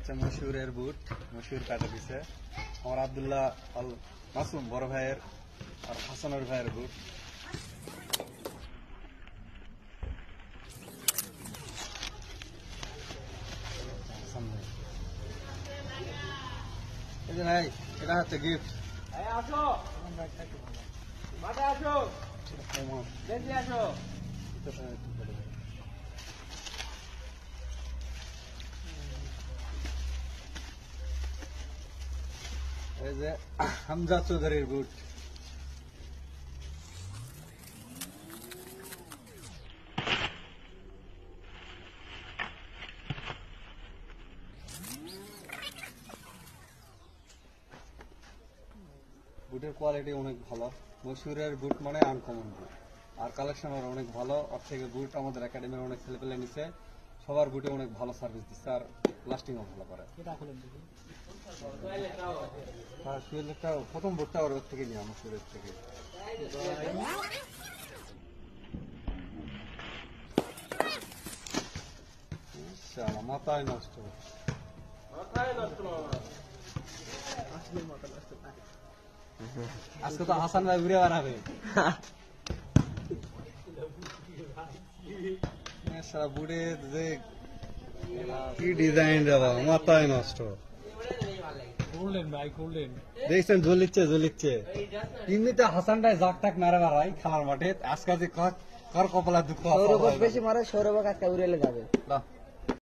হচ্ছে মশিউরের বুট, মশিউর কাটা দিছে আমার আব্দুল্লাহ আল মাসুম বড় ভাইয়ের আর হাসানের ভাইয়ের বুট। এই যে ভাই, এটা হচ্ছে গিফট। আসো মাঠে আসো, দেখি আসো। এই যে হামজা চৌধুরীর বুট। বুটের কোয়ালিটি অনেক ভালো। মশিউরের বুট মানে আনকমন বুট, আর কালেকশন ওর অনেক ভালো। ওর থেকে বুট আমাদের একাডেমির অনেক ছেলেপেলে নিছে, সবার বুটে অনেক ভালো সার্ভিস দিচ্ছে আর লাস্টিংও ভালো করে। হ্যাঁ, সুয়েলটা প্রথম বুটটা ওর থেকে নিয়ে আমার সুরের থেকে। মাথায় নষ্ট, আজকে তো হাসান ভাই ঘুরে বেড়াবে। সারা বুড়ে যে কি ডিজাইন দেওয়া, মাথায় নষ্ট। দেখছেন জ্বলিচ্ছে। এমনিতে হাসান ভাই জাক টাক মারে বেড়াই খেলার মাঠে, আজকে যে কর কপালা দুঃখ বেশি মারে সৌরভ আজকে উড়েলে যাবে।